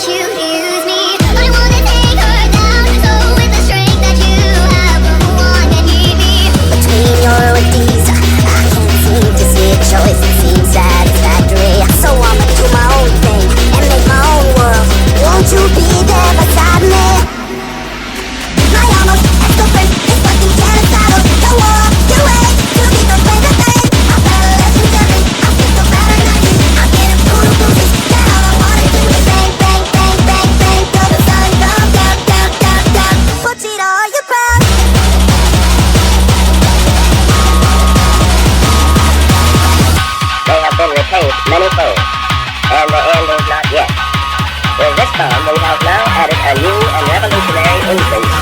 you use me. I wanna take her down, so with the strength that you have, who one can need me? Between your deeds, I can't seem to see a choice that seems satisfactory. So I'ma do my own thing and make my own world. Won't you be there beside me? My almost ex-girlfriend is fucking genocidal. The war you wage to keep the friends a thing. I've had a lesson learned. I feel so bad at night. I'm getting brutal bruises. That all I wanna do is bang, bang, bang, bang, bang till the sun comes down, down, down, down. Put it on your crown. They have been repaid many fold, and the end is not yet. With this poem, we have now added a new and revolutionary instance